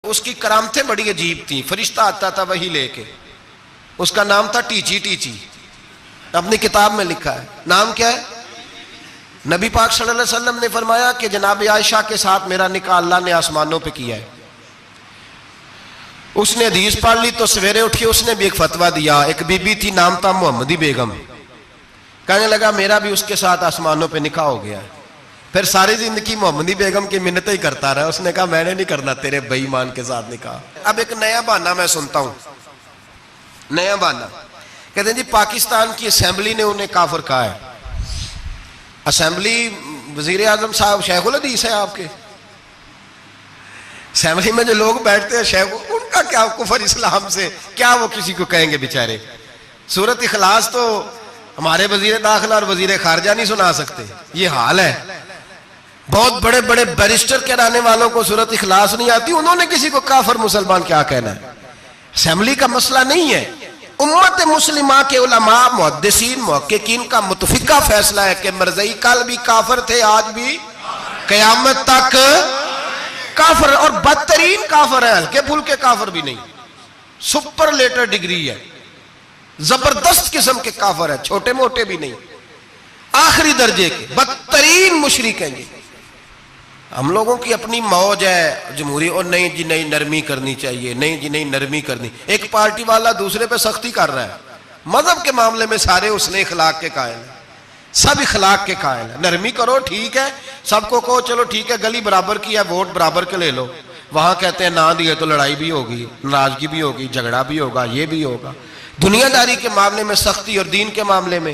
اس کی کرامتیں بڑی عجیب تھیں. فرشتہ آتا تھا وہی لے کے. اس کا نام تھا ٹیچی. اپنی کتاب میں لکھا ہے. نام کیا ہے؟ نبی پاک صلی اللہ علیہ وسلم نے فرمایا کہ جناب عائشہ کے ساتھ میرا نکاح اللہ نے آسمانوں پہ کیا ہے. اس نے حدیث پڑھ لی تو سویرے اٹھی اس نے بھی ایک فتویٰ دیا. ایک بی بی تھی, نام تھا محمدی بیگم. کہنے لگا میرا بھی اس کے ساتھ آسمانوں پہ نکاح ہو گیا ہے. پھر ساری زندگی محمدی بیگم کی منتیں ہی کرتا رہا. اس نے کہا میں نے نہیں کرنا تیرے بے ایمان کے ساتھ نکاح. اب ایک نیا بہانہ میں سنتا ہوں, نیا بہانہ. کہتے ہیں جی پاکستان کی اسمبلی نے انہیں کافر کہا ہے. اسمبلی وزیر اعظم صاحب شیخ الحدیث ہے آپ کے. اسمبلی میں جو لوگ بیٹھتے ہیں شیخ, ان کا کیا کفر اسلام سے, کیا وہ کسی کو کہیں گے بیچارے. سورۃ اخلاص تو ہمارے وزیر داخلہ اور وزیر خارجہ نہیں سنا سکتے. یہ حال ہے. بہت بڑے بڑے بیرسٹر کہلانے والوں کو سورۃ اخلاص نہیں آتی, انہوں نے کسی کو کافر مسلمان کیا کہنا ہے. اسمبلی کا مسئلہ نہیں ہے. امت مسلمہ کے علماء, محدثین, محققین کا متفقہ فیصلہ ہے کہ مرزائی کل بھی کافر تھے, آج بھی قیامت تک کافر, اور بدترین کافر ہے, ہلکے پھلکے کافر بھی نہیں, سپرلیٹر ڈگری ہے, زبردست قسم کے کافر ہے, چھوٹے موٹے بھی نہیں, آخری درجے کے بدترین مشرک ہیں. ہم لوگوں کی اپنی موج ہے جمہوری, اور نہیں جی نہیں نرمی کرنی چاہیے, نہیں جی نہیں نرمی کرنی. ایک پارٹی والا دوسرے پہ سختی کر رہا ہے. مذہب کے معاملے میں سارے حسن اخلاق کے قائل ہیں, سب اخلاق کے قائل ہیں. نرمی کرو ٹھیک ہے, سب کو کہو چلو ٹھیک ہے گلی برابر کی ہے, ووٹ برابر کے لے لو. وہاں کہتے ہیں نہ دیے تو لڑائی بھی ہوگی, ناراضگی بھی ہوگی, جھگڑا بھی ہوگا, یہ بھی ہوگا. دنیا داری کے معاملے میں سختی, اور دین کے معاملے میں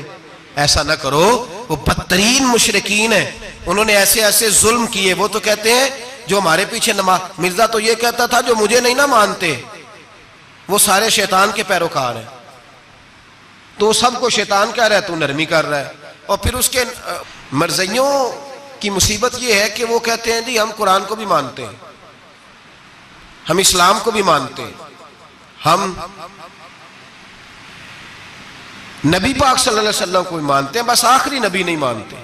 ایسا نہ کرو. وہ بدترین مشرکین ہیں, انہوں نے ایسے ایسے ظلم کیے. وہ تو کہتے ہیں جو ہمارے پیچھے مرزا تو یہ کہتا تھا جو مجھے نہیں نہ مانتے وہ سارے شیطان کے پیروکار ہیں. تو سب کو شیطان کہہ رہا ہے, تو نرمی کر رہا ہے. اور پھر اس کے مرزائیوں کی مصیبت یہ ہے کہ وہ کہتے ہیں جی ہم قرآن کو بھی مانتے ہیں, ہم اسلام کو بھی مانتے ہیں, ہم نبی پاک صلی اللہ علیہ وسلم کو بھی مانتے ہیں, بس آخری نبی نہیں مانتے,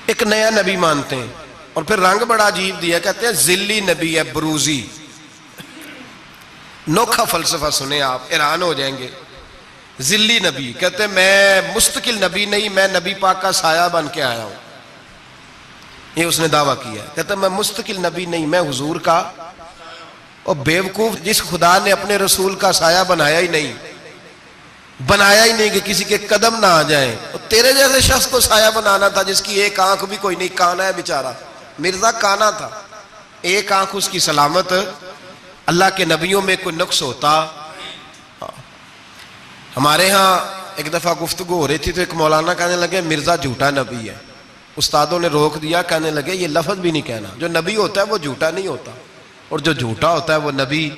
ایک نیا نبی مانتے ہیں. اور پھر رنگ بڑا عجیب دیا, کہتے ہیں ذلی نبی ہے, بروزی. نوکھا فلسفہ سنیں آپ, حیران ہو جائیں گے. ذلی نبی کہتے ہیں میں مستقل نبی نہیں, میں نبی پاک کا سایہ بن کے آیا ہوں. یہ اس نے دعویٰ کیا ہے. کہتے ہیں میں مستقل نبی نہیں, میں حضور کا. اور بیوقوف, جس خدا نے اپنے رسول کا سایہ بنایا ہی نہیں کہ کسی کے قدم نہ آ جائیں. تیرے جیسے شخص کو سایہ بنانا تھا جس کی ایک آنکھ بھی کوئی نہیں, کانا ہے بیچارہ. مرزا کانا تھا, ایک آنکھ اس کی سلامت. اللہ کے نبیوں میں کوئی نقص ہوتا. ہمارے ہاں ایک دفعہ گفتگو ہو رہی تھی تو ایک مولانا کہنے لگے مرزا جھوٹا نبی ہے. استادوں نے روک دیا, کہنے لگے یہ لفظ بھی نہیں کہنا, جو نبی ہوتا ہے وہ جھوٹا نہیں ہوتا, اور جو جھوٹا ہوتا ہے وہ نبی.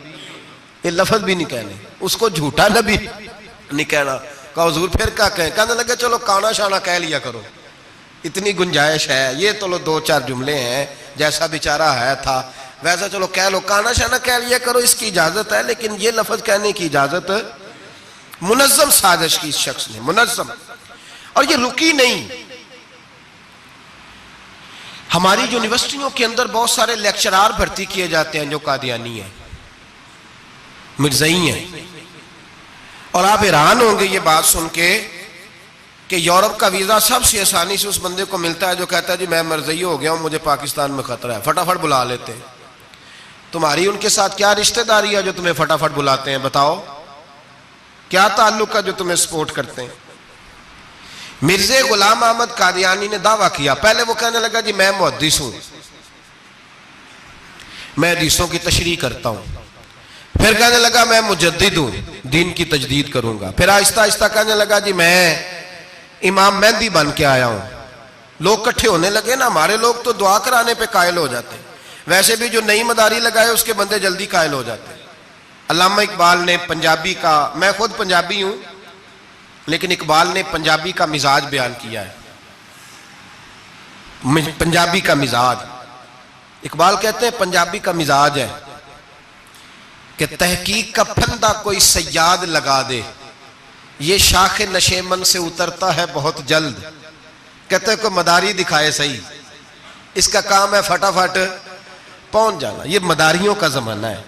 یہ لفظ بھی نہیں کہنے, اس کو جھوٹا نبی نہیں کہنا. کہا حضور پھر کیا کہیں؟ کہنے لگے چلو کانا شانا کہہ لیا کرو, اتنی گنجائش ہے. یہ تو لو دو چار جملے ہیں, جیسا بیچارہ ہے تھا ویسا چلو کہہ لو, کانا شانا کہہ لیا کرو, اس کی اجازت ہے. لیکن یہ لفظ کہنے کی اجازت منظم سازش کی اس شخص نے, منظم. اور یہ رکی نہیں. ہماری یونیورسٹیوں کے اندر بہت سارے لیکچرار بھرتی کیے جاتے ہیں جو قادیانی ہیں, مرزائی ہیں. اور آپ حیران ہوں گے یہ بات سن کے کہ یورپ کا ویزا سب سے آسانی سے اس بندے کو ملتا ہے جو کہتا ہے جی میں مرزائی ہو گیا ہوں, مجھے پاکستان میں خطرہ ہے. فٹافٹ بلا لیتے ہیں. تمہاری ان کے ساتھ کیا رشتہ داری ہے جو تمہیں فٹافٹ بلاتے ہیں؟ بتاؤ کیا تعلق ہے جو تمہیں سپورٹ کرتے ہیں؟ مرزا غلام احمد قادیانی نے دعویٰ کیا. پہلے وہ کہنے لگا جی میں محدث ہوں, میں حدیثوں کی تشریح کرتا ہوں. پھر کہنے لگا میں مجدد ہوں, دین کی تجدید کروں گا. پھر آہستہ آہستہ کہنے لگا جی میں امام مہدی بن کے آیا ہوں. لوگ کٹھے ہونے لگے نا, ہمارے لوگ تو دعا کرانے پہ قائل ہو جاتے ہیں. ویسے بھی جو نئی مداری لگائے اس کے بندے جلدی قائل ہو جاتے ہیں. علامہ اقبال نے پنجابی کا, میں خود پنجابی ہوں لیکن اقبال نے پنجابی کا مزاج بیان کیا ہے. پنجابی کا مزاج, اقبال کہتے ہیں پنجابی کا مزاج ہے کہ تحقیق کا پھندا کوئی سیاد لگا دے, یہ شاخ نشیمن سے اترتا ہے بہت جلد. کہتے ہیں کوئی مداری دکھائے صحیح, اس کا کام ہے فٹافٹ پہنچ جانا. یہ مداریوں کا زمانہ ہے.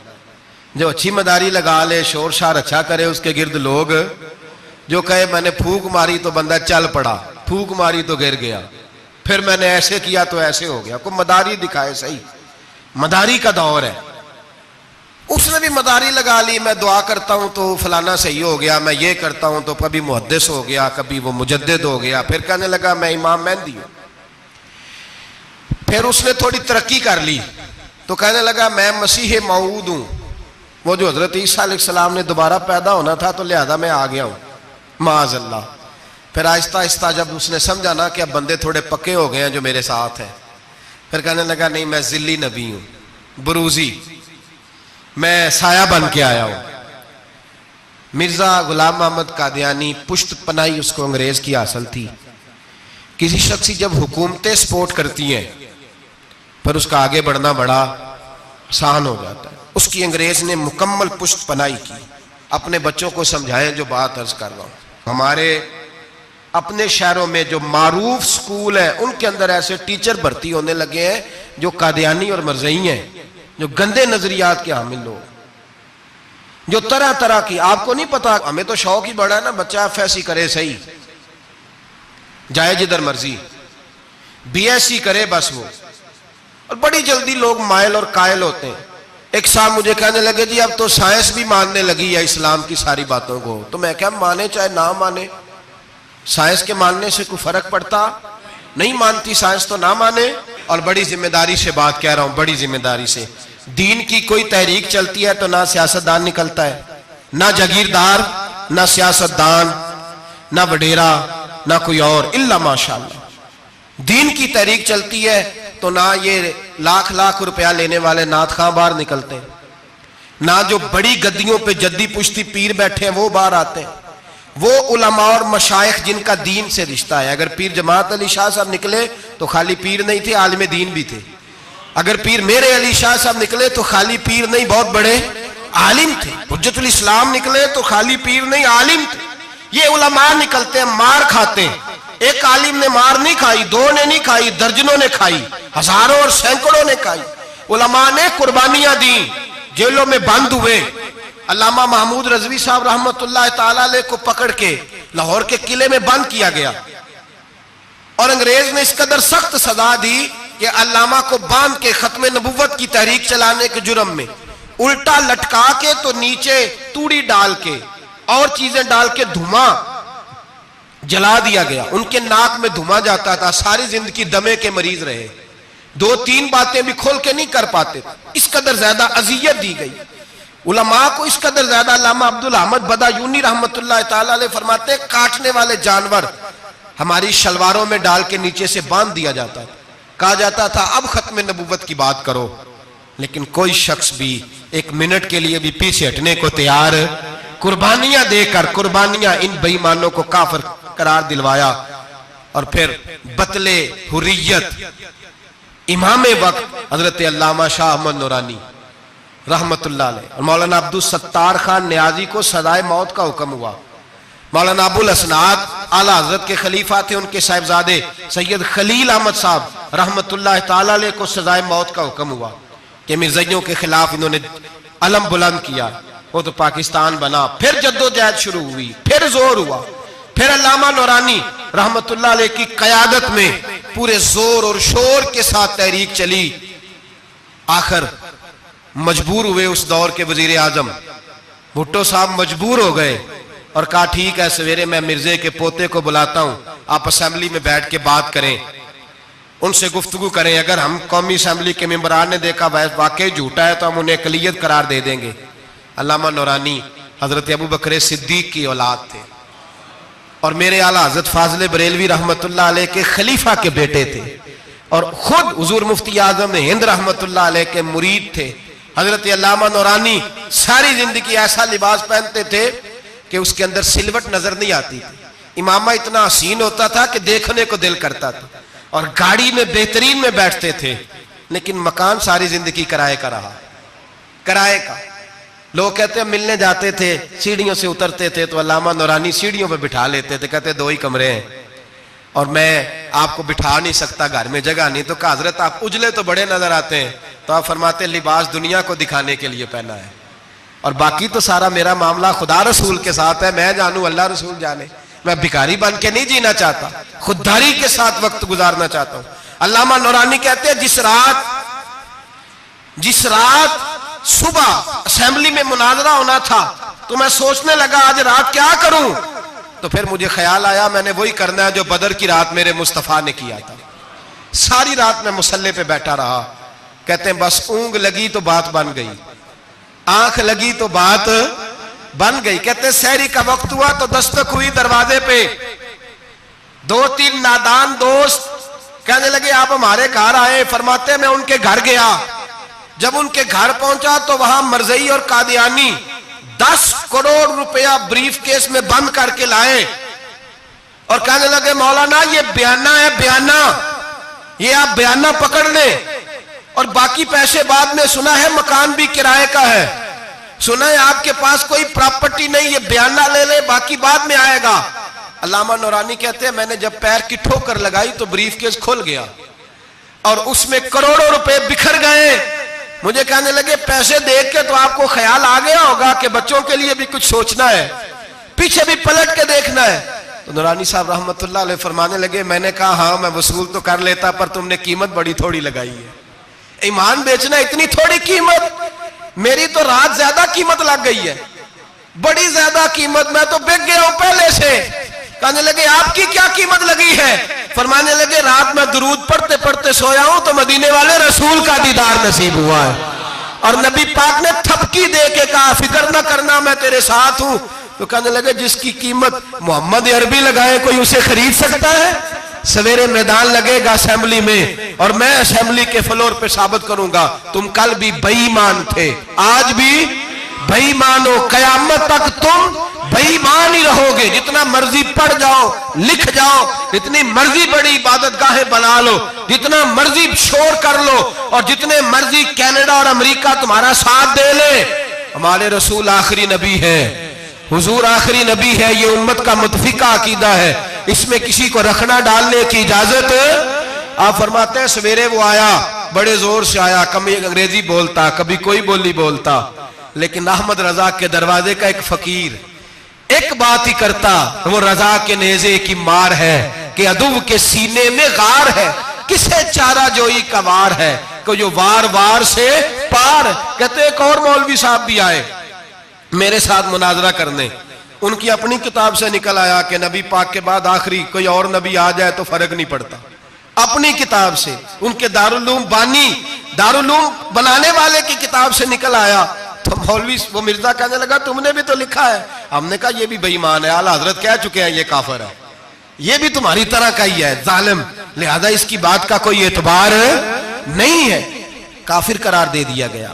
جو اچھی مداری لگا لے, شور شار اچھا کرے, اس کے گرد لوگ, جو کہے میں نے پھونک ماری تو بندہ چل پڑا, پھونک ماری تو گر گیا, پھر میں نے ایسے کیا تو ایسے ہو گیا, کوئی مداری دکھائے صحیح. مداری کا دور ہے. اس نے بھی مداری لگا لی, میں دعا کرتا ہوں تو فلانا صحیح ہو گیا, میں یہ کرتا ہوں تو کبھی محدث ہو گیا, کبھی وہ مجدد ہو گیا, پھر کہنے لگا میں امام مہدی ہوں. پھر اس نے تھوڑی ترقی کر لی تو کہنے لگا میں مسیح موعود ہوں, وہ جو حضرت عیسیٰ علیہ السلام نے دوبارہ پیدا ہونا تھا تو لہذا میں آ گیا ہوں, معاذ اللہ. پھر آہستہ آہستہ جب اس نے سمجھا نا کہ اب بندے تھوڑے پکے ہو گئے ہیں جو میرے ساتھ ہیں, پھر کہنے لگا نہیں میں ذلی نبی ہوں, بروزی, میں سایہ بن کے آیا ہوں. مرزا غلام محمد قادیانی, پشت پناہی اس کو انگریز کی حاصل تھی. کسی شخصی جب حکومتیں سپورٹ کرتی ہیں پھر اس کا آگے بڑھنا بڑا آسان ہو جاتا ہے. اس کی انگریز نے مکمل پشت پناہی کی. اپنے بچوں کو سمجھائیں جو بات عرض کر رہا ہوں. ہمارے اپنے شہروں میں جو معروف سکول ہیں ان کے اندر ایسے ٹیچر بھرتی ہونے لگے ہیں جو قادیانی اور مرزئی ہیں, جو گندے نظریات کے حامل لوگ, جو طرح طرح کی. آپ کو نہیں پتا, ہمیں تو شوق ہی بڑا ہے نا, بچہ ایف ایس سی کرے صحیح, جائے جدھر مرضی, بی ایس سی کرے بس وہ, اور بڑی جلدی لوگ مائل اور قائل ہوتے ہیں. ایک صاحب مجھے کہنے لگے جی اب تو سائنس بھی ماننے لگی ہے اسلام کی ساری باتوں کو. تو میں کہا مانے چاہے نہ مانے, سائنس کے ماننے سے کوئی فرق پڑتا نہیں, مانتی سائنس تو نہ مانے. اور بڑی ذمہ داری سے بات کہہ رہا ہوں, بڑی ذمہ داری سے. دین کی کوئی تحریک چلتی ہے تو نہ سیاستدان نکلتا ہے, نہ جاگیردار, نہ سیاستدان, نہ وڈیرا, نہ کوئی اور, الا ماشاءاللہ. دین کی تحریک چلتی ہے تو نہ یہ لاکھ لاکھ روپیہ لینے والے نعت خواں باہر نکلتے ہیں, نہ جو بڑی گدیوں پہ جدی پشتی پیر بیٹھے ہیں وہ باہر آتے ہیں. وہ علماء اور مشائخ جن کا دین سے رشتہ ہے. اگر پیر جماعت علی شاہ صاحب نکلے تو خالی پیر نہیں تھے, عالم دین بھی تھے. اگر پیر میرے علی شاہ صاحب نکلے تو خالی پیر نہیں, بہت بڑے عالم تھے. حجت الاسلام نکلے تو خالی پیر نہیں, عالم تھے. یہ علماء نکلتے ہیں, مار کھاتے ہیں. ایک عالم نے مار نہیں کھائی, دو نے نہیں کھائی, درجنوں نے کھائی, ہزاروں اور سینکڑوں نے کھائی. علماء نے قربانیاں دیں, جیلوں میں بند ہوئے. علامہ محمود رضوی صاحب رحمت اللہ تعالی علیہ کو پکڑ کے لاہور کے قلعے میں بند کیا گیا, اور انگریز نے اس قدر سخت سزا دی کہ علامہ کو باندھ کے ختم نبوت کی تحریک چلانے کے جرم میں الٹا لٹکا کے تو نیچے توڑی ڈال کے اور چیزیں ڈال کے دھواں جلا دیا گیا. ان کے ناک میں دھواں جاتا تھا, ساری زندگی دمے کے مریض رہے, دو تین باتیں بھی کھول کے نہیں کر پاتے. اس قدر زیادہ اذیت دی گئی علماء کو, اس قدر زیادہ. علامہ عبدالحمد بدایونی رحمت اللہ تعالی علیہ فرماتے ہیں کاٹنے والے جانور ہماری شلواروں میں ڈال کے نیچے سے باندھ دیا جاتا تھا. کہا جاتا تھا اب ختم نبوت کی بات کرو, لیکن کوئی شخص بھی ایک منٹ کے لیے بھی پیچھے ہٹنے کو تیار, قربانیاں دے کر قربانیاں ان بے ایمانوں کو کافر قرار دلوایا. اور پھر بطل حریت امام وقت حضرت علامہ شاہ احمد نورانی رحمت اللہ علیہ اور مولانا عبدالستار خان نیازی کو سزائے موت کا حکم ہوا. مولانا ابو الاسناد اعلیٰ حضرت کے خلیفہ تھے, ان کے صاحبزادے سید خلیل احمد صاحب رحمت اللہ تعالی علیہ کو سزائے موت کا حکم ہوا کہ مرزائیوں کے خلاف انہوں نے علم بلند کیا. وہ تو پاکستان بنا. پھر جدوجہد شروع ہوئی, پھر زور ہوا. پھر علامہ نورانی رحمت اللہ علیہ کی قیادت میں پورے زور اور شور کے ساتھ تحریک چلی. آخر مجبور ہوئے اس دور کے وزیر اعظم بھٹو صاحب, مجبور ہو گئے اور کہا ٹھیک ہے سویرے میں مرزے کے پوتے کو بلاتا ہوں, آپ اسمبلی میں بیٹھ کے بات کریں, ان سے گفتگو کریں. اگر ہم قومی اسمبلی کے ممبران نے دیکھا واقعی جھوٹا ہے تو ہم انہیں اقلیت قرار دے دیں گے. علامہ نورانی حضرت ابو بکر صدیق کی اولاد تھے اور میرے اعلیٰ حضرت فاضل بریلوی رحمت اللہ علیہ کے خلیفہ کے بیٹے تھے, اور خود حضور مفتی اعظم ہند رحمت اللہ علیہ کے مرید تھے. حضرت علامہ نورانی ساری زندگی ایسا لباس پہنتے تھے کہ اس کے اندر سلوٹ نظر نہیں آتی تھی. امامہ اتنا حسین ہوتا تھا کہ دیکھنے کو دل کرتا تھا, اور گاڑی میں بہترین میں بیٹھتے تھے. لیکن مکان ساری زندگی کرائے کا رہا, کرائے کا. لوگ کہتے ہیں ملنے جاتے تھے, سیڑھیوں سے اترتے تھے تو علامہ نورانی سیڑھیوں پہ بٹھا لیتے تھے, کہتے دو ہی کمرے ہیں. اور میں آپ کو بٹھا نہیں سکتا، گھر میں جگہ نہیں، تو کہا حضرت آپ اجلے تو بڑے نظر آتے ہیں، تو آپ فرماتے لباس دنیا کو دکھانے کے لیے پہنا ہے، اور باقی تو سارا میرا معاملہ خدا رسول کے ساتھ ہے، میں جانوں اللہ رسول جانے، میں بھکاری بن کے نہیں جینا چاہتا، خودداری کے ساتھ وقت گزارنا چاہتا ہوں۔ علامہ نورانی کہتے ہیں جس رات صبح اسمبلی میں مناظرہ ہونا تھا تو میں سوچنے لگا آج رات کیا کروں، تو پھر مجھے خیال آیا میں نے وہی کرنا ہے جو بدر کی رات میرے مصطفیٰ نے کیا تھا۔ ساری رات میں مصلی پہ بیٹھا رہا، کہتے ہیں بس اونگ لگی تو بات بن گئی، آنکھ لگی تو بات بن گئی۔ کہتے ہیں سحری کا وقت ہوا تو دستک ہوئی دروازے پہ، 2-3 نادان دوست کہنے لگے آپ ہمارے گھر آئے، فرماتے میں ان کے گھر گیا، جب ان کے گھر پہنچا تو وہاں مرزئی اور قادیانی 10 کروڑ روپیہ بریف کیس میں بند کر کے لائے اور کہنے لگے مولانا یہ بیانہ ہے، بیانہ، یہ آپ بیانہ پکڑ لیں، اور باقی پیسے بعد میں، سنا ہے مکان بھی کرائے کا ہے، سنا ہے آپ کے پاس کوئی پراپرٹی نہیں، یہ بیانہ لے لے باقی بعد میں آئے گا۔ علامہ نورانی کہتے ہیں میں نے جب پیر کی ٹھوکر لگائی تو بریف کیس کھل گیا اور اس میں کروڑوں روپے بکھر گئے۔ مجھے کہنے لگے پیسے دیکھ کے تو آپ کو خیال آ گیا ہوگا کہ بچوں کے لیے بھی کچھ سوچنا ہے، پیچھے بھی پلٹ کے دیکھنا ہے۔ تو نورانی صاحب رحمت اللہ علیہ فرمانے لگے میں نے کہا ہاں میں وصول تو کر لیتا، پر تم نے قیمت بڑی تھوڑی لگائی ہے، ایمان بیچنا اتنی تھوڑی قیمت، میری تو رات زیادہ قیمت لگ گئی ہے، بڑی زیادہ قیمت، میں تو بک گیا ہوں پہلے سے۔ کہنے لگے آپ کی کیا قیمت لگی ہے؟ فرمانے لگے رات میں درود پڑھتے پڑھتے سویا ہوں تو مدینے والے رسول کا دیدار نصیب ہوا ہے، اور نبی پاک نے تھپکی دے کے کہا فکر نہ کرنا میں تیرے ساتھ ہوں۔ تو کہنے لگے جس کی قیمت محمد عربی لگائے کوئی اسے خرید سکتا ہے؟ سویرے میدان لگے گا اسمبلی میں اور میں اسمبلی کے فلور پہ ثابت کروں گا تم کل بھی بے ایمان تھے، آج بھی بے ایمان ہو، قیامت تک تم بے ایمان ہی رہو گے، جتنا مرضی پڑھ جاؤ لکھ جاؤ، جتنی مرضی بڑی عبادت گاہیں بنا لو، جتنا مرضی شور کر لو، اور جتنے مرضی کینیڈا اور امریکہ تمہارا ساتھ دے لے، ہمارے رسول آخری نبی ہے، حضور آخری نبی ہے، یہ امت کا متفقہ عقیدہ ہے، اس میں کسی کو رکھنا ڈالنے کی اجازت۔ آپ فرماتے ہیں سویرے وہ آیا، بڑے زور سے آیا، کبھی انگریزی بولتا کبھی کوئی بولی بولتا، لیکن احمد رضا کے دروازے کا ایک فقیر ایک بات ہی کرتا، وہ رضا کے نیزے کی مار ہے کہ عدو کے سینے میں غار ہے، کسے چارہ جوئی کا وار ہے کہ جو وار وار سے پار۔ کہتے ایک اور مولوی صاحب بھی آئے میرے ساتھ مناظرہ کرنے، ان کی اپنی کتاب سے نکل آیا کہ نبی پاک کے بعد آخری کوئی اور نبی آ جائے تو فرق نہیں پڑتا، اپنی کتاب سے، ان کے دارالعلوم بانی، دارالعلوم بنانے والے کی کتاب سے نکل آیا۔ تو مولوی وہ مرزا کہنے لگا تم نے بھی تو لکھا ہے، ہم نے کہا یہ بھی بے ایمان ہے، اعلیٰ حضرت کہہ چکے ہیں یہ کافر ہے، یہ بھی تمہاری طرح کا ہی ہے ظالم، لہذا اس کی بات کا کوئی اعتبار نہیں ہے، کافر قرار دے دیا گیا۔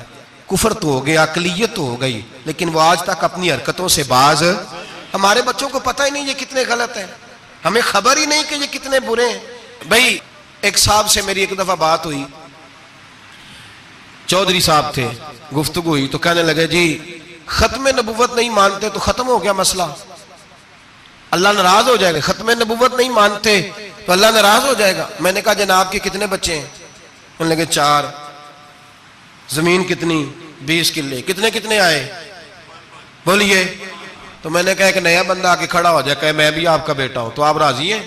کفر تو ہو گیا، اقلیت تو ہو گئی، لیکن وہ آج تک اپنی حرکتوں سے باز۔ ہمارے بچوں کو پتہ ہی نہیں یہ کتنے غلط ہیں، ہمیں خبر ہی نہیں کہ یہ کتنے برے ہیں۔ بھائی ایک صاحب سے میری ایک دفعہ بات ہوئی، چودھری صاحب تھے، گفتگو ہوئی تو کہنے لگے جی ختم نبوت نہیں مانتے تو ختم ہو گیا مسئلہ، اللہ ناراض ہو جائے گا، ختم نبوت نہیں مانتے تو اللہ ناراض ہو جائے گا۔ میں نے کہا جناب کے کتنے بچے ہیں؟ کہنے لگے 4، زمین کتنی؟ 20 کلے، کتنے کتنے آئے بولیے؟ تو میں نے کہا ایک نیا بندہ آ کے کھڑا ہو جائے کہ میں بھی آپ کا بیٹا ہوں، تو آپ راضی ہیں؟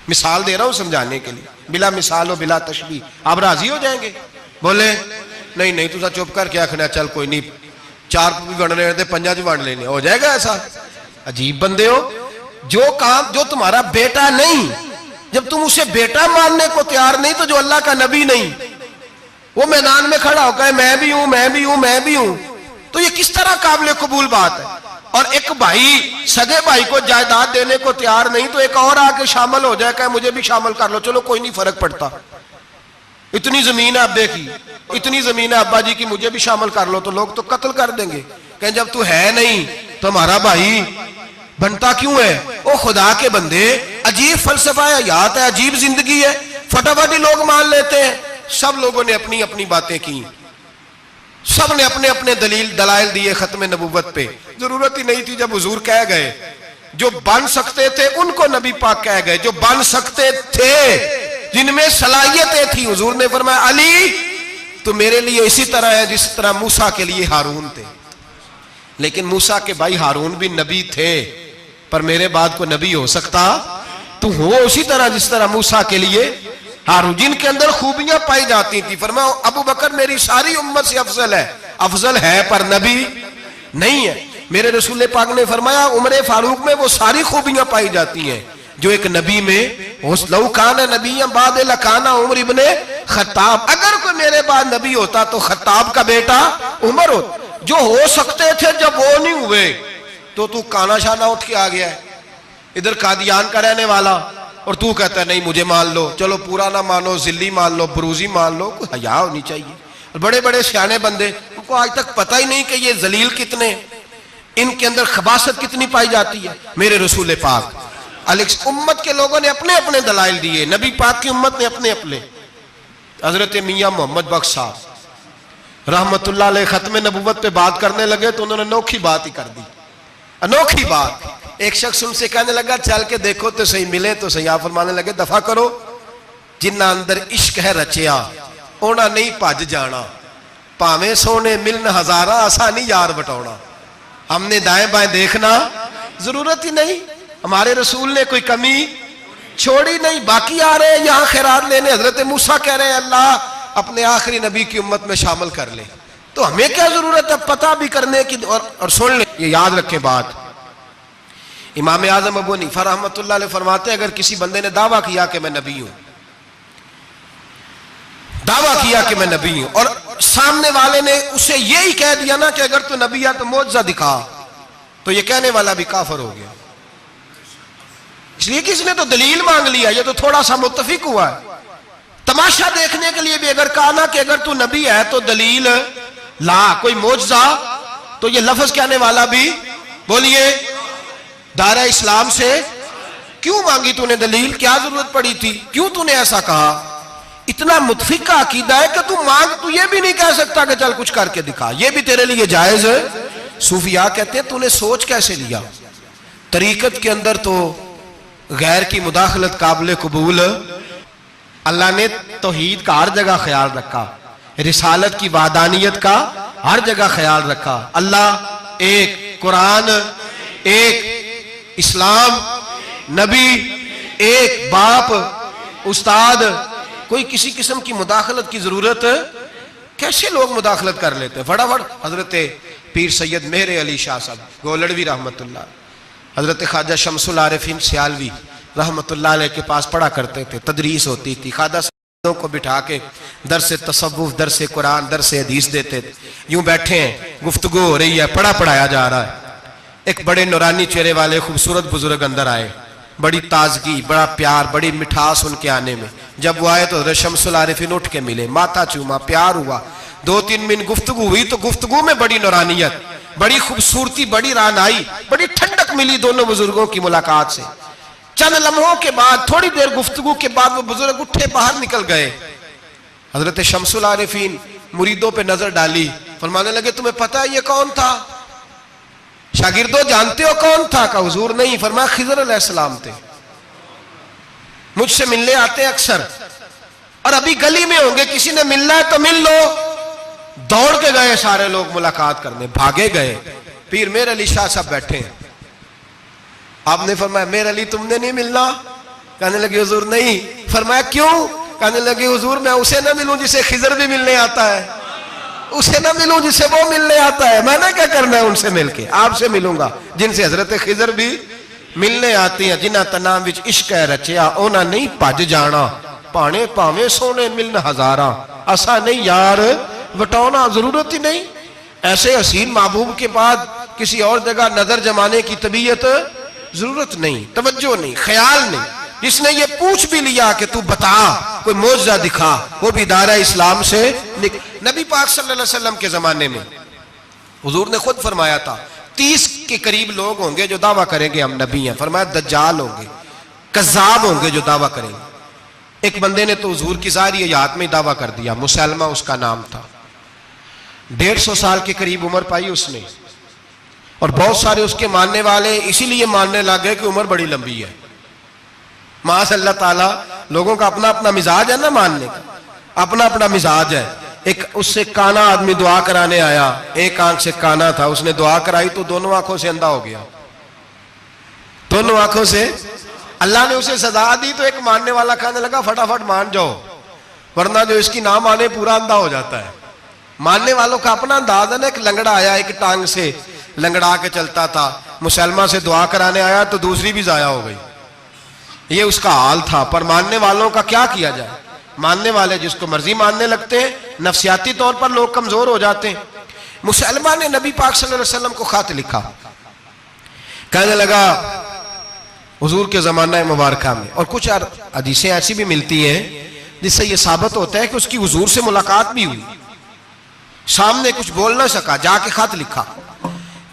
مثال دے رہا ہوں سمجھانے کے لیے، بلا مثال و بلا تشبیہ، آپ راضی ہو جائیں گے؟ بولے نہیں تو چپ کر کے آخنا چل کوئی نہیں، 4 بھی بڑھ رہے تھے 5 بھی بڑھ لینے، ہو جائے گا ایسا؟ عجیب بندے ہو، جو کام جو تمہارا بیٹا نہیں، جب تم اسے بیٹا ماننے کو تیار نہیں تو جو اللہ کا نبی نہیں، وہ میدان میں کھڑا ہو کہ میں بھی ہوں میں بھی ہوں میں بھی ہوں، تو یہ کس طرح قابل قبول بات ہے؟ اور ایک بھائی سگے بھائی کو جائیداد دینے کو تیار نہیں تو ایک اور آ کے شامل ہو جائے کہ مجھے بھی شامل کر لو، چلو کوئی نہیں فرق پڑتا، اتنی زمین ہے ابے کی، اتنی زمین ہے ابا جی کی، مجھے بھی شامل کر لو، تو لوگ تو قتل کر دیں گے کہ جب تو ہے نہیں تو ہمارا بھائی بنتا کیوں ہے؟ او خدا کے بندے، عجیب فلسفہ حیات ہے، عجیب زندگی ہے، فٹافٹ لوگ مان لیتے ہیں۔ سب لوگوں نے اپنی اپنی باتیں کی، سب نے اپنے اپنے دلائل دیے ختم نبوت پہ، ضرورت ہی نہیں تھی، جب حضور کہہ گئے جو بن سکتے تھے ان کو نبی پاک کہہ گئے، جو بن سکتے تھے، جن میں صلاحیتیں تھی، حضور نے فرمایا علی تو میرے لیے اسی طرح ہے جس طرح موسیٰ کے لیے ہارون تھے۔ لیکن موسیٰ کے بھائی ہارون بھی نبی تھے، پر میرے بعد کو نبی ہو سکتا تو ہو اسی طرح جس طرح موسیٰ کے لیے ہارون، جن کے اندر خوبیاں پائی جاتی تھی۔ فرمایا ابو بکر میری ساری امت سے افضل ہے پر نبی نہیں ہے۔ میرے رسول پاک نے فرمایا عمر فاروق میں وہ ساری خوبیاں پائی جاتی ہیں جو ایک نبی میں لو کان نبی بعد لکان عمر ابن خطاب، اگر کوئی میرے بعد نبی ہوتا تو خطاب کا بیٹا عمر ہوتا۔ جو ہو سکتے تھے جب وہ نہیں ہوئے تو کانا شانہ اٹھ کے آ گیا ہے، ادھر قادیان کا رہنے والا، اور تو کہتا ہے نہیں مجھے مان لو، چلو پورا نہ مانو، ذلی مان لو، بروزی مان لو، کوئی حیا ہونی چاہیے۔ بڑے بڑے سیانے بندے ان کو آج تک پتہ ہی نہیں کہ یہ ذلیل کتنے، ان کے اندر خباثت کتنی پائی جاتی ہے۔ میرے رسول پاک امت کے لوگوں نے اپنے اپنے دلائل دیے، نبی پاک کی امت نے اپنے اپنے۔ حضرت میاں محمد بخش صاحب رحمت اللہ علیہ ختم نبوت پہ بات کرنے لگے تو انہوں نے انوکھی بات ہی کر دی، انوکھی بات۔ ایک شخص ان سے کہنے لگا چل کے دیکھو تو صحیح، ملے تو صحیح۔ آپ فرمانے لگے دفع کرو، جنہ اندر عشق ہے رچیا اونا نہیں پج جانا، پاویں سونے ملن ہزارہ آسانی یار بٹونا۔ ہم نے دائیں بائیں دیکھنا ضرورت ہی نہیں، ہمارے رسول نے کوئی کمی چھوڑی نہیں، باقی آ رہے ہیں یہاں خیرات لینے۔ حضرت موسیٰ کہہ رہے ہیں اللہ اپنے آخری نبی کی امت میں شامل کر لے، تو ہمیں کیا ضرورت ہے پتہ بھی کرنے کی اور سن لیں۔ یہ یاد رکھیں بات، امام اعظم ابو حنیفہ رحمۃ اللہ علیہ فرماتے ہیں اگر کسی بندے نے دعویٰ کیا کہ میں نبی ہوں، دعویٰ کیا کہ میں نبی ہوں، اور سامنے والے نے اسے یہی کہہ دیا نا کہ اگر تو نبی ہے تو معجزہ دکھا، تو یہ کہنے والا بھی کافر ہو گیا، اس لیے کہ اس نے تو دلیل مانگ لیا، یہ تو تھوڑا سا متفق ہوا ہے۔ تماشا دیکھنے کے لیے بھی اگر کہا نا کہ اگر تو نبی ہے تو دلیل لا، کوئی معجزہ، تو یہ لفظ کہنے والا بھی بولیے دائرہ اسلام سے کیوں مانگی تو نے دلیل، کیا ضرورت پڑی تھی، کیوں تو نے ایسا کہا؟ اتنا متفق کا عقیدہ ہے کہ تو مانگ، تو یہ بھی نہیں کہہ سکتا کہ چل کچھ کر کے دکھا، یہ بھی تیرے لیے جائز ہے۔ صوفیاء کہتے ہیں تو نے سوچ کیسے لیا؟ طریقت کے اندر تو غیر کی مداخلت قابل قبول، اللہ نے توحید کا ہر جگہ خیال رکھا، رسالت کی وحدانیت کا ہر جگہ خیال رکھا۔ اللہ ایک، قرآن ایک، اسلام نبی ایک، باپ استاد، کوئی کسی قسم کی مداخلت کی ضرورت، کیسے لوگ مداخلت کر لیتے ہیں فٹافٹ۔ حضرت پیر سید مہر علی شاہ صاحب گولڑوی رحمت اللہ، حضرت خواجہ شمس العارفین سیالوی رحمت اللہ علیہ کے پاس پڑھا کرتے تھے، تدریس ہوتی تھی، خواجہ صاحبوں کو بٹھا کے درس تصوف، درس قرآن، درس حدیث دیتے تھے۔ یوں بیٹھے ہیں، گفتگو ہو رہی ہے، پڑھایا جا رہا ہے، ایک بڑے نورانی چہرے والے خوبصورت بزرگ اندر آئے، بڑی تازگی، بڑا پیار، بڑی مٹھاس ان کے آنے میں۔ جب وہ آئے تو حضرت شمس العارفین اٹھ کے ملے، ماتھا چوما، پیار ہوا، 2-3 منٹ گفتگو ہوئی تو گفتگو میں بڑی نورانیت، بڑی خوبصورتی، بڑی رانائی، بڑی ٹھنڈک ملی دونوں بزرگوں کی ملاقات سے۔ چند لمحوں کے بعد، تھوڑی دیر گفتگو کے بعد وہ بزرگ اٹھے باہر نکل گئے۔ حضرت شمس العارفین مریدوں پہ نظر ڈالی، فرمانے لگے تمہیں پتہ ہے یہ کون تھا؟ شاگردوں جانتے ہو کون تھا؟ کہا حضور نہیں۔ فرمایا خضر علیہ السلام تھے، مجھ سے ملنے آتے ہیں اکثر، اور ابھی گلی میں ہوں گے، کسی نے ملنا ہے تو مل لو۔ دوڑ کے گئے سارے لوگ ملاقات کرنے، بھاگے گئے۔ پیر میر علی شاہ صاحب بیٹھے ہیں، آپ نے فرمایا میر علی تم نے نہیں ملنا؟ کہنے لگے حضور نہیں۔ فرمایا کیوں؟ کہنے لگے حضور میں اسے نہ ملوں جسے خضر بھی ملنے آتا ہے، اسے نہ ملوں جس سے وہ ملنے آتا ہے، میں نے کیا کرنا ہے ان سے مل کے؟ آپ سے ملوں گا جن سے حضرت خضر بھی ملنے آتی ہیں، جنہ تنام وچ عشق ہے رچیا اونا نہیں پج جانا، پانے پاویں سونے ملن ہزاراں، ایسا نہیں یار وٹونا، ضرورت ہی نہیں۔ ایسے حسین محبوب کے بعد کسی اور جگہ نظر جمانے کی طبیعت ضرورت نہیں، توجہ نہیں، خیال نہیں۔ جس نے یہ پوچھ بھی لیا کہ تو بتا، کوئی معجزہ دکھا، وہ بھی دائرہ اسلام سے نبی پاک صلی اللہ علیہ وسلم کے زمانے میں حضور نے خود فرمایا تھا 30 کے قریب لوگ ہوں گے جو دعویٰ کریں گے ہم نبی ہیں۔ فرمایا دجال ہوں گے، کذاب ہوں گے جو دعویٰ کریں گے۔ ایک بندے نے تو حضور کی ظاہری حیات میں دعویٰ کر دیا، مسلمہ اس کا نام تھا، 150 سال کے قریب عمر پائی اس نے، اور بہت سارے اس کے ماننے والے اسی لیے ماننے لگ گئے کہ عمر بڑی لمبی ہے. معاذ اللہ تعالیٰ، لوگوں کا اپنا اپنا مزاج ہے نا، ماننے کا اپنا اپنا مزاج ہے. ایک اس سے کانا آدمی دعا کرانے آیا، ایک آنکھ سے کانا تھا، اس نے دعا کرائی تو دونوں آنکھوں سے اندھا ہو گیا، دونوں آنکھوں سے. اللہ نے اسے سزا دی تو ایک ماننے والا کہنے لگا فٹافٹ مان جاؤ، ورنہ جو اس کی نہ مانے پورا اندھا ہو جاتا ہے. ماننے والوں کا اپنا انداز ہے نا. ایک لنگڑا آیا، ایک ٹانگ سے لنگڑا کے چلتا تھا، مسلمہ سے دعا کرانے آیا تو دوسری بھی ضائع ہو گئی. یہ اس کا حال تھا. پر ماننے والوں کا کیا کیا جائے؟ ماننے والے جس کو مرضی ماننے لگتے ہیں، نفسیاتی طور پر لوگ کمزور ہو جاتے ہیں. مسلمہ نے نبی پاک صلی اللہ علیہ وسلم کو خط لکھا، کہنے لگا حضور کے زمانہ مبارکہ میں، اور کچھ حدیثیں ایسی بھی ملتی ہیں جس سے یہ ثابت ہوتا ہے کہ اس کی حضور سے ملاقات بھی ہوئی، سامنے کچھ بول نہ سکا، جا کے خط لکھا.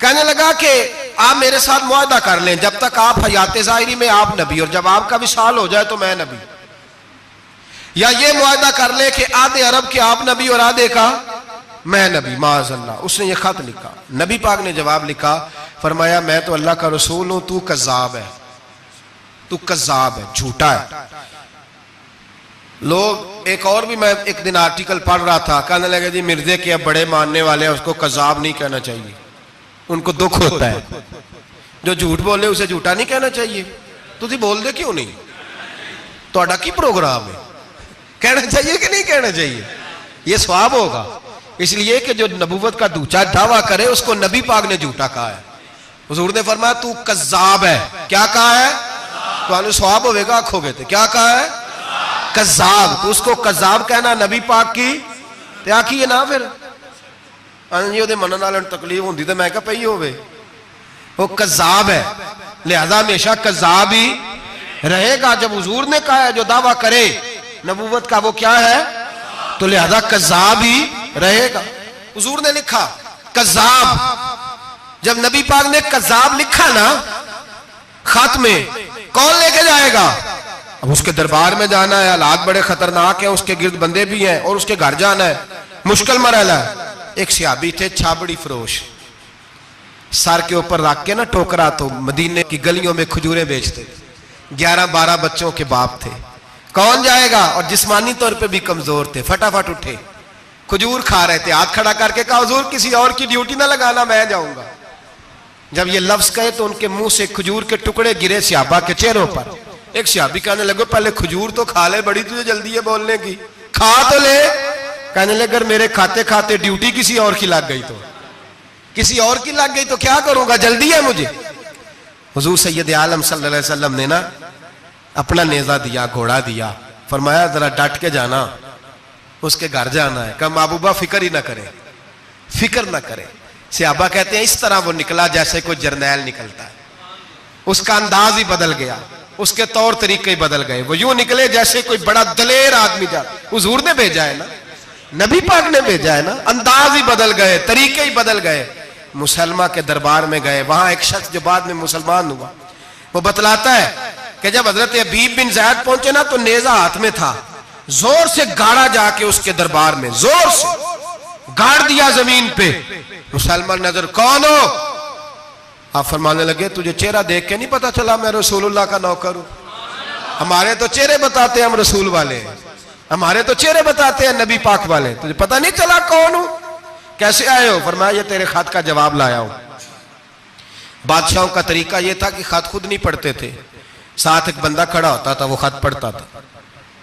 کہنے لگا کہ آپ میرے ساتھ معاہدہ کر لیں، جب تک آپ حیات ظاہری میں آپ نبی، اور جب آپ کا وصال ہو جائے تو میں نبی. یا یہ معاہدہ کر لیں کہ آدھے عرب کے آپ نبی اور آدھے کا میں نبی. معاذ اللہ. اس نے یہ خط لکھا. نبی پاک نے جواب لکھا، فرمایا میں تو اللہ کا رسول ہوں، تو کذاب ہے، تو کذاب ہے، جھوٹا ہے. لوگ ایک اور بھی، میں ایک دن آرٹیکل پڑھ رہا تھا، کہنے لگے جی مرزے کے اب بڑے ماننے والے ہیں، اس کو کذاب نہیں کہنا چاہیے، ان کو دکھ ہوتا ہے. جو جھوٹ بولے اسے جھوٹا نہیں کہنا چاہیے. تو تھی بول دے کیوں نہیں؟ تو اڈا کی پروگرام ہے، کہنا چاہیے کہ نہیں کہنا چاہیے؟ یہ ثواب ہوگا. اس لیے کہ جو نبوت کا دوچا دعویٰ کرے اس کو نبی پاک نے جھوٹا کہا ہے. حضور نے فرمایا تو کذاب ہے. کیا کہا ہے؟ تو آنے ثواب ہوئے گا آنکھوں گے تھے. کیا کہا ہے؟ کذاب. تو اس کو کذاب کہنا نبی پاک کی کیا کی ہے نا. پھر انجیو دے منن والے تکلیف ہوندی تے میں کہا پئی ہوے. وہ کذاب ہے، لہذا ہمیشہ کذاب ہی رہے گا. جب حضور نے کہا ہے جو دعویٰ کرے نبوت کا وہ کیا ہے، تو لہذا کذاب ہی رہے گا. حضور نے لکھا کذاب. جب نبی پاک نے کذاب لکھا نا خط میں، کون لے کے جائے گا؟ اب اس کے دربار میں جانا ہے، حالات بڑے خطرناک ہیں، اس کے گرد بندے بھی ہیں، اور اس کے گھر جانا ہے، مشکل مرحلہ ہے. ایک صحابی تھے چھابڑی فروش، سر کے اوپر رکھ کے نا ٹوکرا، تو مدینے کی گلیوں میں کھجوریں بیچتے. 11-12 بچوں کے باپ تھے. کون جائے گا؟ اور جسمانی طور پہ بھی کمزور تھے. فٹافٹ اٹھے، کھجور کھا رہے تھے، ہاتھ کھڑا کر کے کہا حضور کسی اور کی ڈیوٹی نہ لگانا، میں جاؤں گا. جب یہ لفظ کہے تو ان کے منہ سے کھجور کے ٹکڑے گرے صحابہ کے چہروں پر. ایک صحابی کہنے لگے پہلے کھجور تو کھا لے، بڑی تجھے جلدی ہے بولنے کی، کھا تو لے. کہنے لگے اگر میرے کھاتے کھاتے ڈیوٹی کسی اور کی لگ گئی تو، کسی اور کی لگ گئی تو کیا کروں گا، جلدی ہے مجھے. حضور سید عالم صلی اللہ علیہ وسلم نے نا اپنا نیزہ دیا، گھوڑا دیا، فرمایا ذرا ڈٹ کے جانا، اس کے گھر جانا ہے. کہا محبوبہ فکر ہی نہ کرے، فکر نہ کرے. صحابہ کہتے ہیں اس طرح وہ نکلا جیسے کوئی جرنیل نکلتا ہے. اس کا انداز ہی بدل گیا، اس کے طور طریقے ہی بدل گئے. وہ یوں نکلے جیسے کوئی بڑا دلیر آدمی جاتا. حضور نے بھیجا ہے نا، نبی پاک نے بھیجا ہے نا. انداز ہی بدل گئے، طریقے ہی بدل گئے. مسلمہ کے دربار میں گئے. وہاں ایک شخص جو بعد میں مسلمان ہوا، وہ بتلاتا ہے کہ جب حضرت حبیب بن زید پہنچے نا تو نیزہ ہاتھ میں تھا، زور سے گاڑا جا کے اس کے دربار میں، زور سے گاڑ دیا زمین پہ. مسلمان نظر، کون ہو؟ آپ فرمانے لگے تجھے چہرہ دیکھ کے نہیں پتا چلا میں رسول اللہ کا نوکر ہوں؟ ہمارے تو چہرے بتاتے ہیں ہم رسول والے، ہمارے تو چہرے بتاتے ہیں نبی پاک والے. تجھے پتا نہیں چلا کون ہوں؟ کیسے آئے ہو؟ فرمایا یہ تیرے خط کا جواب لایا ہوں. بادشاہوں کا طریقہ یہ تھا کہ خط خود نہیں پڑھتے تھے، ساتھ ایک بندہ کھڑا ہوتا تھا، وہ خط پڑھتا تھا.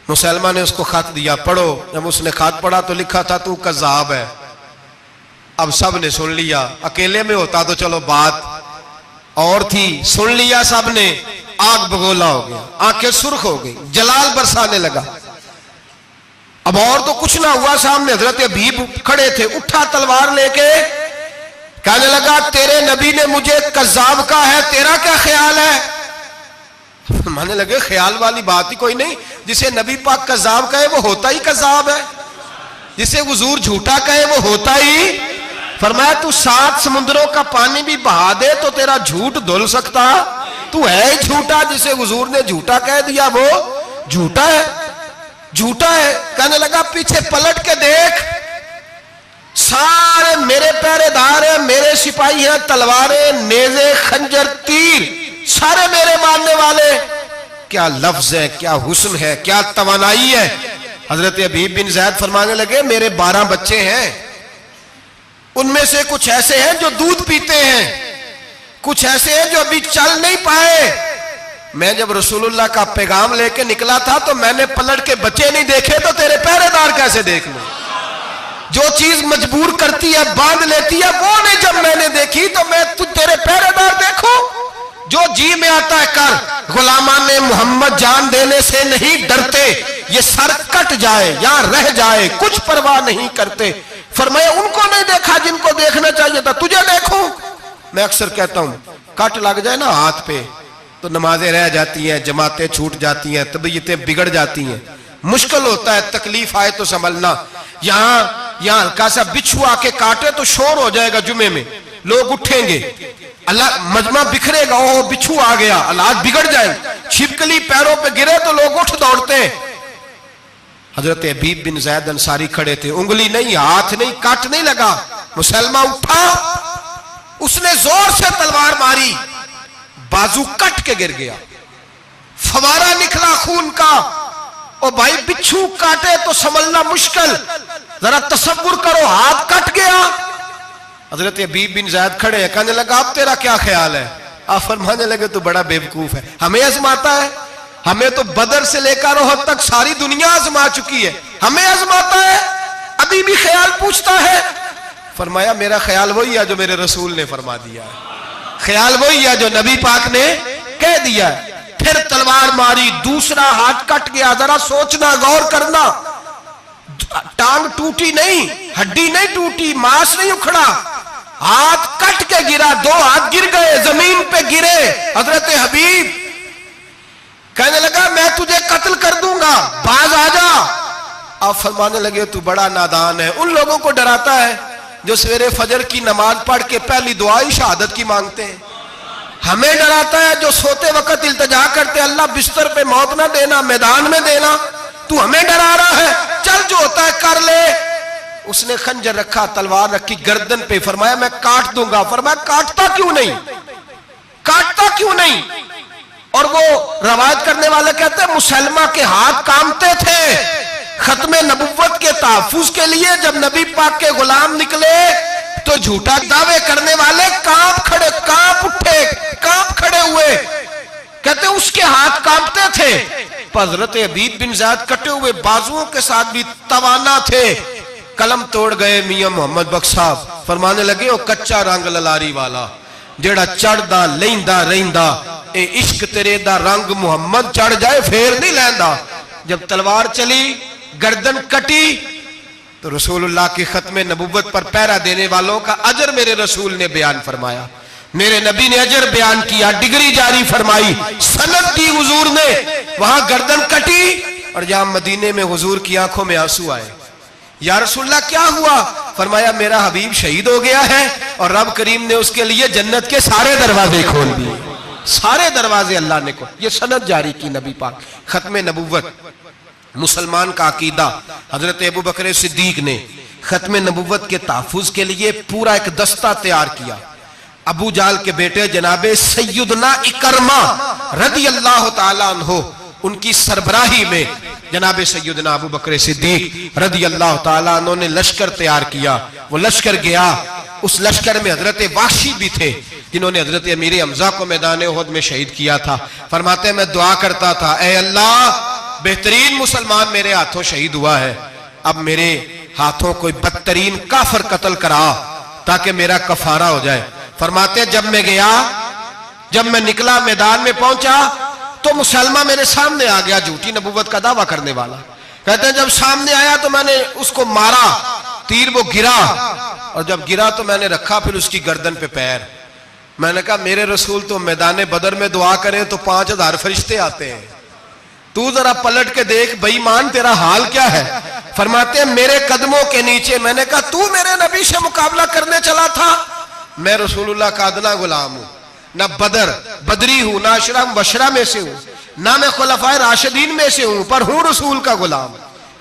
مسلمان نے اس کو خط دیا، پڑھو. جب اس نے خط پڑھا تو لکھا تھا تو کذاب ہے. اب سب نے سن لیا. اکیلے میں ہوتا تو چلو بات اور تھی، سن لیا سب نے. آگ بگولا ہو گیا، آنکھیں سرخ ہو گئی، جلال برسانے لگا. اب اور تو کچھ نہ ہوا. سامنے حضرت حبیب کھڑے تھے، اٹھا تلوار لے کے کہنے لگا تیرے نبی نے مجھے کذاب کہا ہے، تیرا کیا خیال ہے؟ مانے لگے خیال والی بات ہی کوئی نہیں. جسے نبی پاک کذاب کہے وہ ہوتا ہی کذاب ہے، جسے حضور جھوٹا کہے وہ ہوتا ہی. فرمایا تو 7 سمندروں کا پانی بھی بہا دے تو تیرا جھوٹ دھل سکتا، تو ہے ہی جھوٹا. جسے حضور نے جھوٹا کہہ دیا وہ جھوٹا ہے، جھوٹا ہے. کہنے لگا پیچھے پلٹ کے دیکھ، سارے میرے پہرے دار ہیں، میرے سپاہی ہیں، تلواریں، نیزے، خنجر، تیر، سارے میرے ماننے والے. کیا لفظ ہے، کیا حسن ہے، کیا توانائی ہے. حضرت حبیب بن زید فرمانے لگے میرے 12 بچے ہیں، ان میں سے کچھ ایسے ہیں جو دودھ پیتے ہیں، کچھ ایسے ہیں جو ابھی چل نہیں پائے. میں جب رسول اللہ کا پیغام لے کے نکلا تھا تو میں نے پلٹ کے بچے نہیں دیکھے تو تیرے پہرے دار کیسے دیکھ لوں. جو چیز مجبور کرتی ہے، باندھ لیتی ہے، وہ نہیں جب میں نے دیکھی تو میں تیرے پہرے دار دیکھوں. جو جی میں آتا ہے کر، غلامان محمد جان دینے سے نہیں ڈرتے، یہ سر کٹ جائے یا رہ جائے کچھ پرواہ نہیں کرتے. فرمایا ان کو نہیں دیکھا جن کو دیکھنا چاہیے تھا، تجھے دیکھوں. میں اکثر کہتا ہوں کٹ لگ جائے نا ہاتھ پہ تو نمازیں رہ جاتی ہیں، جماعتیں چھوٹ جاتی ہیں، طبیعتیں بگڑ جاتی ہیں، مشکل ہوتا ہے، تکلیف آئے تو سنبھلنا. یہاں ہلکا سا بچھو آ کے کاٹے تو شور ہو جائے گا، جمعے میں لوگ اٹھیں گے، اللہ مجمع بکھرے گا، وہ بچھو آ گیا، حالات بگڑ جائیں. چھپکلی پیروں پہ گرے تو لوگ اٹھ دوڑتے ہیں. حضرت حبیب بن زید انصاری کھڑے تھے، انگلی نہیں، ہاتھ نہیں، کٹ نہیں لگا. مسلمہ اٹھا، اس نے زور سے تلوار ماری، بازو کٹ کے گر گیا، فوارہ نکلا خون کا. او بھائی بچھو کاٹے تو سنبھلنا مشکل، ذرا تصور کرو ہاتھ کٹ گیا. حضرت حبیب بن زید کھڑے ہیں، کہنے لگا اب تیرا کیا خیال ہے؟ آپ فرمانے لگے تو بڑا بیوقوف ہے، ہمیں آزماتا ہے، ہمیں تو بدر سے لے کر احد تک ساری دنیا آزما چکی ہے، ہمیں آزماتا ہے، ابھی بھی خیال پوچھتا ہے. فرمایا میرا خیال وہی ہے جو میرے رسول نے فرما دیا ہے، خیال وہی ہے جو نبی پاک نے کہہ دیا ہے. پھر تلوار ماری، دوسرا ہاتھ کٹ گیا. ذرا سوچنا، غور کرنا، ٹانگ ٹوٹی نہیں، ہڈی نہیں ٹوٹی، ماس نہیں اکھڑا، ہاتھ کٹ کے گرا، 2 ہاتھ گر گئے، زمین پہ گرے. حضرت حبیب کہنے لگا میں تجھے قتل کر دوں گا، باز آ جا. آپ فرمانے لگے تو بڑا نادان ہے. ان لوگوں کو ڈراتا ہے جو سویرے فجر کی نماز پڑھ کے پہلی دعا ہی شہادت کی مانگتے ہیں. ہمیں ڈراتا ہے جو سوتے وقت التجا کرتے اللہ بستر پہ موت نہ دینا، میدان میں دینا. تو ہمیں ڈرا رہا ہے، چل جو ہوتا ہے کر لے. اس نے خنجر رکھا، تلوار رکھی گردن پہ، فرمایا میں کاٹ دوں گا. فرمایا کاٹتا کیوں نہیں، کاٹتا کیوں نہیں؟ اور وہ روایت کرنے والے کہتے ہیں مسلمہ کے ہاتھ کامتے تھے ختم نبوت کے تحفظ کے لیے. جب نبی پاک کے غلام نکلے تو جھوٹا دعوے کرنے والے کانپ اٹھے، کانپ کھڑے ہوئے. کہتے ہیں اس کے ہاتھ کانپتے تھے. حضرت حبیب بن زید کٹے ہوئے بازوؤں کے ساتھ بھی توانا تھے. قلم توڑ گئے میاں محمد بخش صاحب، فرمانے لگے وہ کچا رنگ للاری والا جیڑا چڑھدا لیندا رہندا، اے عشق تیرے دا رنگ محمد چڑھ جائے پھر نہیں لیندا. جب تلوار چلی، گردن کٹی تو رسول اللہ کی ختم نبوت پر پہرا دینے والوں کا اجر میرے رسول نے بیان فرمایا، میرے نبی نے اجر بیان کیا، ڈگری جاری فرمائی، سند دی حضور نے. وہاں گردن کٹی اور جہاں مدینے میں حضور کی آنکھوں میں آنسو آئے. یا رسول اللہ کیا ہوا؟ فرمایا میرا حبیب شہید ہو گیا ہے اور رب کریم نے اس کے لیے جنت کے سارے دروازے کھول دیے، سارے دروازے اللہ نے کھول. یہ سند جاری کی نبی پاک. ختم نبوت مسلمان کا عقیدہ. حضرت ابو بکر صدیق نے ختم نبوت کے تحفظ کے لیے پورا ایک دستہ تیار کیا. ابو جال کے بیٹے جناب سیدنا اکرمہ رضی اللہ تعالیٰ عنہ، ان کی سربراہی میں جناب سیدنا ابو بکر صدیق رضی اللہ تعالیٰ عنہ نے لشکر تیار کیا. وہ لشکر گیا، اس لشکر میں حضرت وحشی بھی تھے جنہوں نے حضرت امیر حمزہ کو میدان احد میں شہید کیا تھا. فرماتے ہیں میں دعا کرتا تھا اے اللہ بہترین مسلمان میرے ہاتھوں شہید ہوا ہے، اب میرے ہاتھوں کوئی بدترین کافر قتل کرا تاکہ میرا کفارہ ہو جائے. فرماتے ہیں جب میں گیا، جب میں نکلا میدان میں پہنچا تو مسلمہ میرے سامنے آ گیا، جھوٹی نبوت کا دعویٰ کرنے والا. کہتے ہیں جب سامنے آیا تو میں نے اس کو مارا، تیر وہ گرا، اور جب گرا تو میں نے رکھا پھر اس کی گردن پہ پیر. میں نے کہا میرے رسول تو میدان بدر میں دعا کرے تو 5000 فرشتے آتے ہیں، تو ذرا پلٹ کے دیکھ بے ایمان تیرا حال کیا ہے. فرماتے ہیں میرے قدموں کے نیچے، میں نے کہا تو میرے نبی سے مقابلہ کرنے چلا تھا؟ میں رسول اللہ کا ادنا غلام ہوں، نہ بدری ہوں، نہ اشرا مبشرہ میں سے ہوں، نہ میں خلفائے راشدین میں سے ہوں، پر ہوں رسول کا غلام،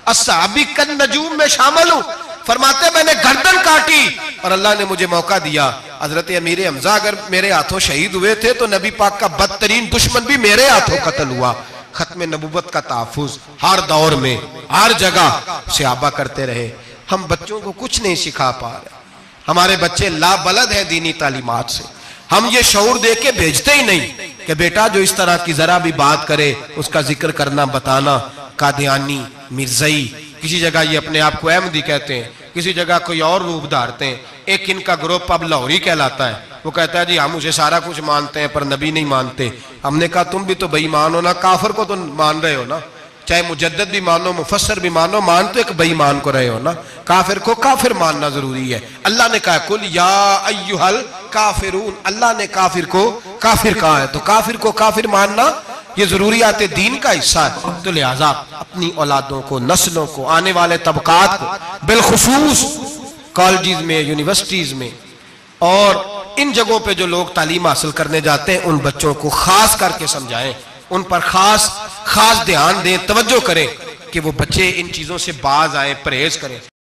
الصحابی کن نجوم میں شامل ہوں. فرماتے میں نے گردن کاٹی اور اللہ نے مجھے موقع دیا. حضرت امیر حمزہ اگر میرے ہاتھوں شہید ہوئے تھے تو نبی پاک کا بدترین دشمن بھی میرے ہاتھوں قتل ہوا. ختم نبوت کا تحفظ ہر دور میں ہر جگہ صحابہ کرتے رہے. ہم بچوں کو کچھ نہیں سکھا پا رہے. ہمارے بچے لا بلد ہیں دینی تعلیمات سے. ہم یہ شعور دے کے بھیجتے ہی نہیں کہ بیٹا جو اس طرح کی ذرا بھی بات کرے اس کا ذکر کرنا بتانا. قادیانی، مرزائی، کسی جگہ یہ اپنے آپ کو احمدی کہتے ہیں، کسی جگہ کوئی اور روپ دھارتے ہیں. ایک ان کا گروپ اب لاہوری کہلاتا ہے. وہ کہتا ہے جی ہم اسے سارا کچھ مانتے ہیں پر نبی نہیں مانتے. ہم نے کہا تم بھی تو بے ایمان ہو نا، کافر کو تو مان رہے ہو نا. چاہے مجدد بھی مانو، مفسر بھی مانو، مان تو ایک بے ایمان کو رہے ہو نا. کافر کو کافر ماننا ضروری ہے. اللہ نے کہا کل یا ایھا الکافرون، اللہ نے کافر کو کافر کہا ہے تو کافر کو کافر ماننا یہ ضروریات دین کا حصہ ہے. تو لہٰذا اپنی اولادوں کو، نسلوں کو، آنے والے طبقات کو، بالخصوص کالجز میں، یونیورسٹیز میں اور ان جگہوں پہ جو لوگ تعلیم حاصل کرنے جاتے ہیں ان بچوں کو خاص کر کے سمجھائیں، ان پر خاص دھیان دیں، توجہ کریں کہ وہ بچے ان چیزوں سے باز آئیں، پرہیز کریں.